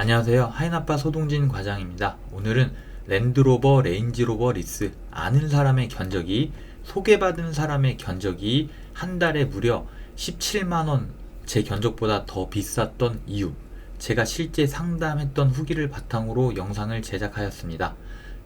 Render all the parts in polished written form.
안녕하세요. 하인아빠 소동진 과장입니다. 오늘은 랜드로버 레인지로버 리스 아는 사람의 견적이 소개받은 사람의 견적이 한 달에 무려 17만원 제 견적보다 더 비쌌던 이유, 제가 실제 상담했던 후기를 바탕으로 영상을 제작하였습니다.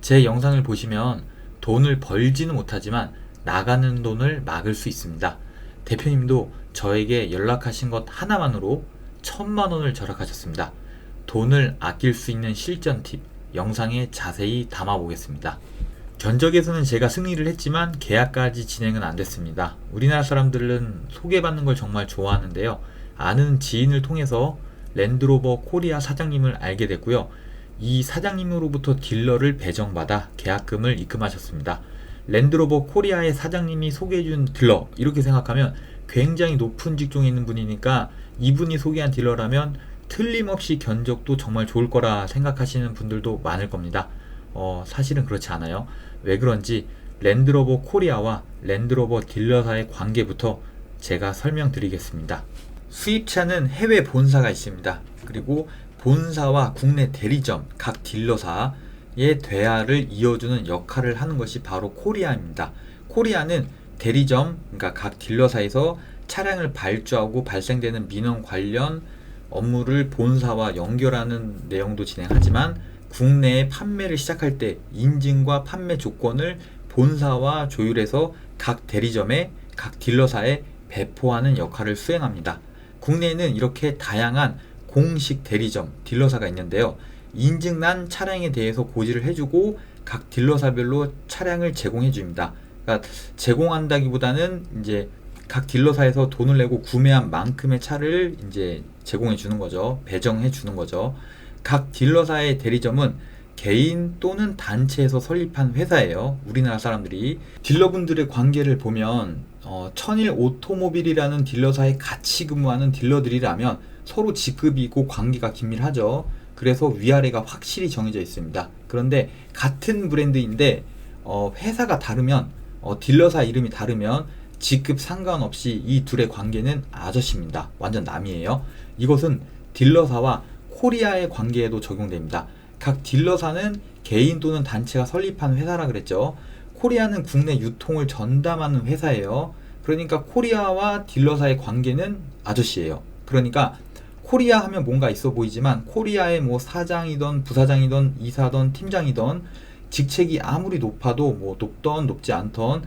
제 영상을 보시면 돈을 벌지는 못하지만 나가는 돈을 막을 수 있습니다. 대표님도 저에게 연락하신 것 하나만으로 1000만원을 절약하셨습니다. 돈을 아낄 수 있는 실전 팁, 영상에 자세히 담아 보겠습니다. 견적에서는 제가 승리를 했지만 계약까지 진행은 안 됐습니다. 우리나라 사람들은 소개받는 걸 정말 좋아하는데요. 아는 지인을 통해서 랜드로버 코리아 사장님을 알게 됐고요. 이 사장님으로부터 딜러를 배정받아 계약금을 입금하셨습니다. 랜드로버 코리아의 사장님이 소개해준 딜러, 이렇게 생각하면 굉장히 높은 직종에 있는 분이니까 이분이 소개한 딜러라면 틀림없이 견적도 정말 좋을 거라 생각하시는 분들도 많을 겁니다. 사실은 그렇지 않아요. 왜 그런지 랜드로버 코리아와 랜드로버 딜러사의 관계부터 제가 설명드리겠습니다. 수입차는 해외 본사가 있습니다. 그리고 본사와 국내 대리점, 각 딜러사의 대화를 이어주는 역할을 하는 것이 바로 코리아입니다. 코리아는 대리점, 그러니까 각 딜러사에서 차량을 발주하고 발생되는 민원 관련 업무를 본사와 연결하는 내용도 진행하지만 국내에 판매를 시작할 때 인증과 판매 조건을 본사와 조율해서 각 대리점에 각 딜러사에 배포하는 역할을 수행합니다. 국내에는 이렇게 다양한 공식 대리점, 딜러사가 있는데요. 인증난 차량에 대해서 고지를 해주고 각 딜러사별로 차량을 제공해 줍니다. 그러니까 제공한다기보다는 이제 각 딜러사에서 돈을 내고 구매한 만큼의 차를 이제 제공해 주는 거죠. 배정해 주는 거죠. 각 딜러사의 대리점은 개인 또는 단체에서 설립한 회사예요. 우리나라 사람들이 딜러분들의 관계를 보면 천일 오토모빌이라는 딜러사에 같이 근무하는 딜러들이라면 서로 직급이고 관계가 긴밀하죠. 그래서 위아래가 확실히 정해져 있습니다. 그런데 같은 브랜드인데 회사가 다르면 딜러사 이름이 다르면 직급 상관없이 이 둘의 관계는 아저씨입니다. 완전 남이에요. 이것은 딜러사와 코리아의 관계에도 적용됩니다. 각 딜러사는 개인 또는 단체가 설립한 회사라 그랬죠. 코리아는 국내 유통을 전담하는 회사예요. 그러니까 코리아와 딜러사의 관계는 아저씨예요. 그러니까 코리아 하면 뭔가 있어 보이지만 코리아의 뭐 사장이던 부사장이던 이사던 팀장이던 직책이 아무리 높아도 뭐 높던 높지 않던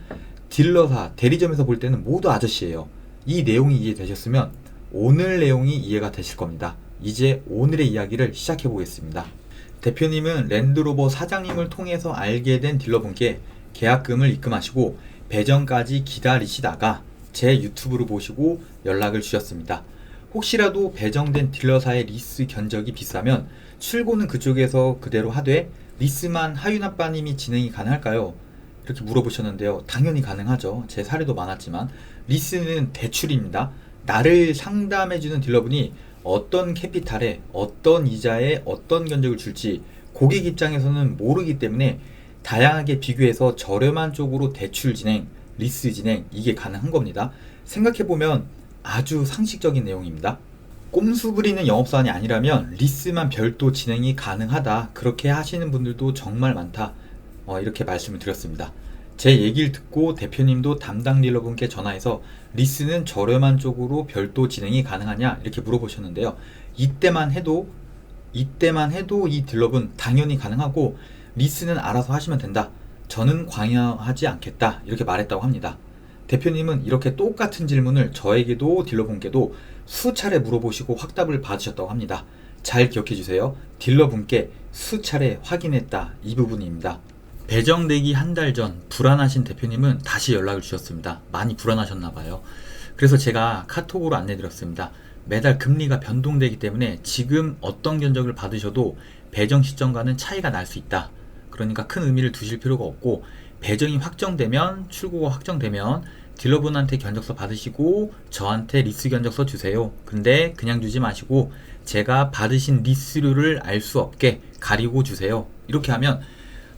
딜러사, 대리점에서 볼 때는 모두 아저씨예요. 이 내용이 이해되셨으면 오늘 내용이 이해가 되실 겁니다. 이제 오늘의 이야기를 시작해 보겠습니다. 대표님은 랜드로버 사장님을 통해서 알게 된 딜러분께 계약금을 입금하시고 배정까지 기다리시다가 제 유튜브를 보시고 연락을 주셨습니다. 혹시라도 배정된 딜러사의 리스 견적이 비싸면 출고는 그쪽에서 그대로 하되 리스만 하윤아빠님이 진행이 가능할까요? 이렇게 물어보셨는데요. 당연히 가능하죠. 제 사례도 많았지만 리스는 대출입니다. 나를 상담해주는 딜러분이 어떤 캐피탈에 어떤 이자에 어떤 견적을 줄지 고객 입장에서는 모르기 때문에 다양하게 비교해서 저렴한 쪽으로 대출 진행, 리스 진행, 이게 가능한 겁니다. 생각해보면 아주 상식적인 내용입니다. 꼼수 부리는 영업사원이 아니라면 리스만 별도 진행이 가능하다, 그렇게 하시는 분들도 정말 많다, 이렇게 말씀을 드렸습니다. 제 얘기를 듣고 대표님도 담당 딜러분께 전화해서 리스는 저렴한 쪽으로 별도 진행이 가능하냐 이렇게 물어보셨는데요. 이때만 해도 이 딜러분 당연히 가능하고 리스는 알아서 하시면 된다, 저는 강요하지 않겠다, 이렇게 말했다고 합니다. 대표님은 이렇게 똑같은 질문을 저에게도 딜러분께도 수차례 물어보시고 확답을 받으셨다고 합니다. 잘 기억해 주세요. 딜러분께 수차례 확인했다, 이 부분입니다. 배정되기 한 달 전 불안하신 대표님은 다시 연락을 주셨습니다. 많이 불안하셨나봐요. 그래서 제가 카톡으로 안내드렸습니다. 매달 금리가 변동되기 때문에 지금 어떤 견적을 받으셔도 배정 시점과는 차이가 날 수 있다. 그러니까 큰 의미를 두실 필요가 없고, 배정이 확정되면, 출고가 확정되면 딜러분한테 견적서 받으시고 저한테 리스 견적서 주세요. 근데 그냥 주지 마시고 제가 받으신 리스료를 알 수 없게 가리고 주세요. 이렇게 하면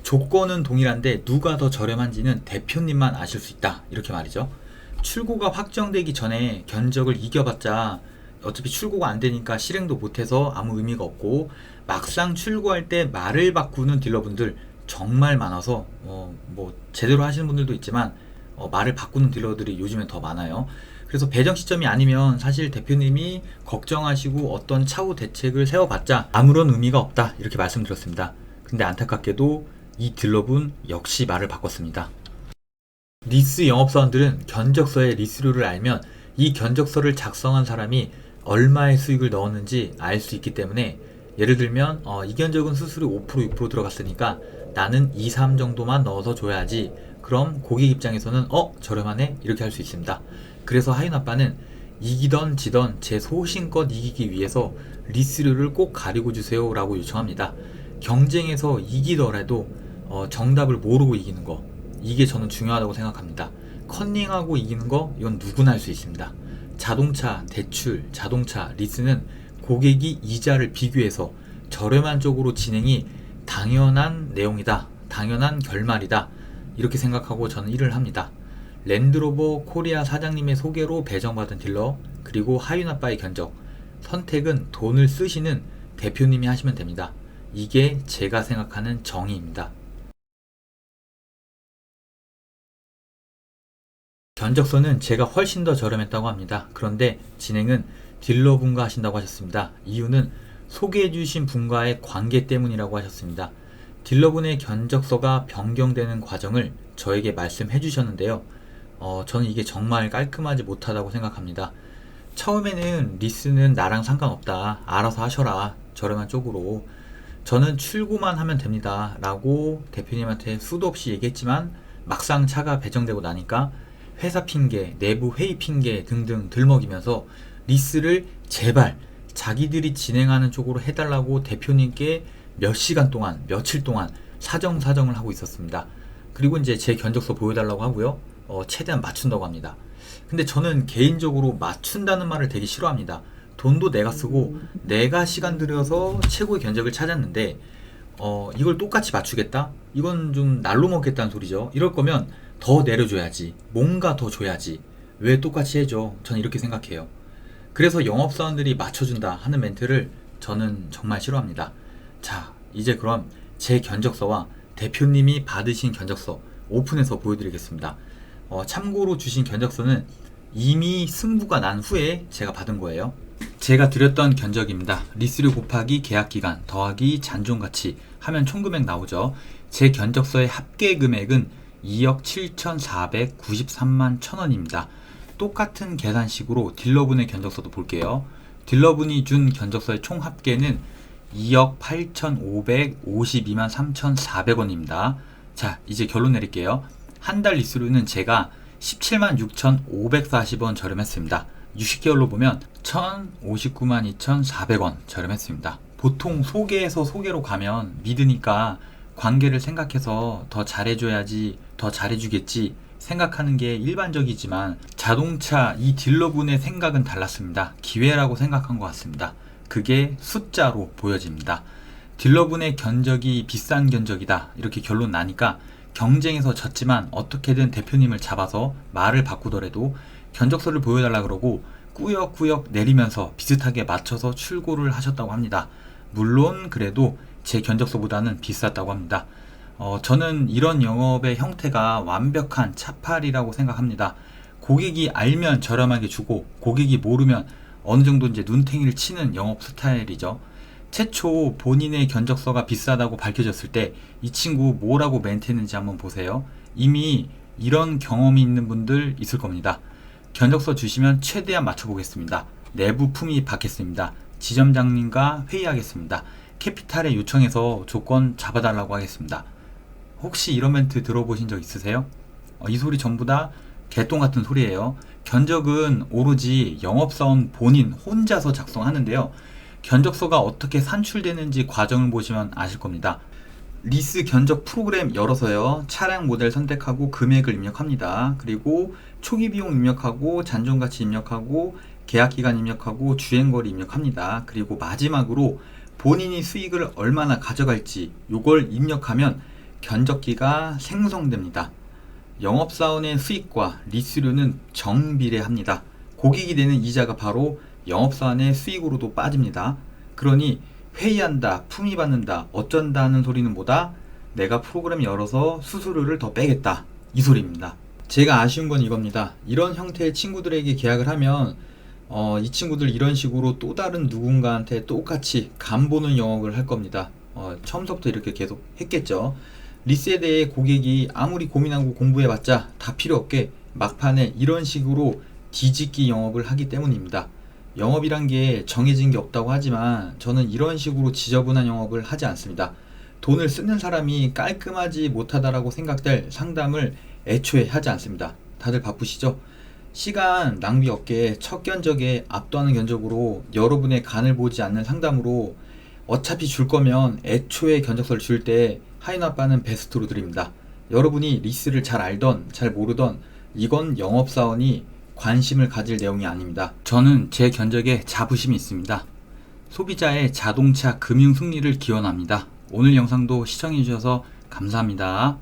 조건은 동일한데 누가 더 저렴한지는 대표님만 아실 수 있다, 이렇게 말이죠. 출고가 확정되기 전에 견적을 이겨봤자 어차피 출고가 안 되니까 실행도 못해서 아무 의미가 없고, 막상 출고할 때 말을 바꾸는 딜러분들 정말 많아서 뭐 제대로 하시는 분들도 있지만 말을 바꾸는 딜러들이 요즘엔 더 많아요. 그래서 배정 시점이 아니면 사실 대표님이 걱정하시고 어떤 차후 대책을 세워봤자 아무런 의미가 없다, 이렇게 말씀드렸습니다. 근데 안타깝게도 이 딜러분 역시 말을 바꿨습니다. 리스 영업사원들은 견적서의 리스료를 알면 이 견적서를 작성한 사람이 얼마의 수익을 넣었는지 알 수 있기 때문에, 예를 들면 이 견적은 수수료 5% 6% 들어갔으니까 나는 2, 3 정도만 넣어서 줘야지, 그럼 고객 입장에서는 저렴하네, 이렇게 할 수 있습니다. 그래서 하윤아빠는 이기던 지던 제 소신껏 이기기 위해서 리스료를 꼭 가리고 주세요 라고 요청합니다. 경쟁에서 이기더라도 정답을 모르고 이기는 거, 이게 저는 중요하다고 생각합니다. 컨닝하고 이기는 거, 이건 누구나 할 수 있습니다. 자동차, 대출, 자동차, 리스는 고객이 이자를 비교해서 저렴한 쪽으로 진행이 당연한 내용이다, 당연한 결말이다, 이렇게 생각하고 저는 일을 합니다. 랜드로버 코리아 사장님의 소개로 배정받은 딜러, 그리고 하윤아빠의 견적, 선택은 돈을 쓰시는 대표님이 하시면 됩니다. 이게 제가 생각하는 정의입니다. 견적서는 제가 훨씬 더 저렴했다고 합니다. 그런데 진행은 딜러분과 하신다고 하셨습니다. 이유는 소개해주신 분과의 관계 때문이라고 하셨습니다. 딜러분의 견적서가 변경되는 과정을 저에게 말씀해 주셨는데요. 저는 이게 정말 깔끔하지 못하다고 생각합니다. 처음에는 리스는 나랑 상관없다, 알아서 하셔라, 저렴한 쪽으로, 저는 출고만 하면 됩니다 라고 대표님한테 수도 없이 얘기했지만, 막상 차가 배정되고 나니까 회사 핑계, 내부 회의 핑계 등등 들먹이면서 리스를 제발 자기들이 진행하는 쪽으로 해달라고 대표님께 몇 시간 동안, 며칠 동안 사정을 하고 있었습니다. 그리고 이제 제 견적서 보여달라고 하고요. 최대한 맞춘다고 합니다. 근데 저는 개인적으로 맞춘다는 말을 되게 싫어합니다. 돈도 내가 쓰고 내가 시간 들여서 최고의 견적을 찾았는데 이걸 똑같이 맞추겠다? 이건 좀 날로 먹겠다는 소리죠. 이럴 거면 더 내려줘야지, 뭔가 더 줘야지, 왜 똑같이 해줘? 저는 이렇게 생각해요. 그래서 영업사원들이 맞춰준다 하는 멘트를 저는 정말 싫어합니다. 자, 이제 그럼 제 견적서와 대표님이 받으신 견적서 오픈해서 보여드리겠습니다. 참고로 주신 견적서는 이미 승부가 난 후에 제가 받은 거예요. 제가 드렸던 견적입니다. 리스료 곱하기 계약기간 더하기 잔존가치 하면 총금액 나오죠. 제 견적서의 합계 금액은 2억 7,493만 1,000원입니다. 똑같은 계산식으로 딜러분의 견적서도 볼게요. 딜러분이 준 견적서의 총 합계는 2억 8,552만 3,400원입니다. 자, 이제 결론 내릴게요. 한 달 리스료는 제가 17만 6,540원 저렴했습니다. 60개월로 보면 1,059만 2,400원 저렴했습니다. 보통 소개에서 소개로 가면 믿으니까 관계를 생각해서 더 잘해줘야지, 더 잘해주겠지 생각하는 게 일반적이지만, 자동차 이 딜러분의 생각은 달랐습니다. 기회라고 생각한 것 같습니다. 그게 숫자로 보여집니다. 딜러분의 견적이 비싼 견적이다, 이렇게 결론 나니까 경쟁에서 졌지만 어떻게든 대표님을 잡아서 말을 바꾸더라도 견적서를 보여달라 그러고 꾸역꾸역 내리면서 비슷하게 맞춰서 출고를 하셨다고 합니다. 물론 그래도 제 견적서보다는 비쌌다고 합니다. 저는 이런 영업의 형태가 완벽한 차팔이라고 생각합니다. 고객이 알면 저렴하게 주고 고객이 모르면 어느 정도 이제 눈탱이를 치는 영업 스타일이죠. 최초 본인의 견적서가 비싸다고 밝혀졌을 때 이 친구 뭐라고 멘트했는지 한번 보세요. 이미 이런 경험이 있는 분들 있을 겁니다. 견적서 주시면 최대한 맞춰보겠습니다. 내부 품위 받겠습니다. 지점장님과 회의하겠습니다. 캐피탈에 요청해서 조건 잡아달라고 하겠습니다. 혹시 이런 멘트 들어보신 적 있으세요? 이 소리 전부 다 개똥 같은 소리예요. 견적은 오로지 영업사원 본인 혼자서 작성하는데요. 견적서가 어떻게 산출되는지 과정을 보시면 아실 겁니다. 리스 견적 프로그램 열어서요, 차량 모델 선택하고 금액을 입력합니다. 그리고 초기 비용 입력하고 잔존가치 입력하고 계약기간 입력하고 주행거리 입력합니다. 그리고 마지막으로 본인이 수익을 얼마나 가져갈지 요걸 입력하면 견적기가 생성됩니다. 영업사원의 수익과 리스료는 정비례합니다. 고객이 내는 이자가 바로 영업사원의 수익으로도 빠집니다. 그러니 회의한다, 품위 받는다, 어쩐다 하는 소리는 뭐다? 내가 프로그램 열어서 수수료를 더 빼겠다, 이 소리입니다. 제가 아쉬운 건 이겁니다. 이런 형태의 친구들에게 계약을 하면 이 친구들 이런 식으로 또 다른 누군가한테 똑같이 간보는 영업을 할 겁니다. 처음부터 이렇게 계속 했겠죠. 리스에 대해 고객이 아무리 고민하고 공부해봤자 다 필요 없게 막판에 이런 식으로 뒤집기 영업을 하기 때문입니다. 영업이란 게 정해진 게 없다고 하지만 저는 이런 식으로 지저분한 영업을 하지 않습니다. 돈을 쓰는 사람이 깔끔하지 못하다라고 생각될 상담을 애초에 하지 않습니다. 다들 바쁘시죠? 시간 낭비 없게 첫 견적에 압도하는 견적으로 여러분의 간을 보지 않는 상담으로 어차피 줄 거면 애초에 견적서를 줄 때 하이나빠는 베스트로 드립니다. 여러분이 리스를 잘 알던 잘 모르던 이건 영업사원이 관심을 가질 내용이 아닙니다. 저는 제 견적에 자부심이 있습니다. 소비자의 자동차 금융 승리를 기원합니다. 오늘 영상도 시청해주셔서 감사합니다.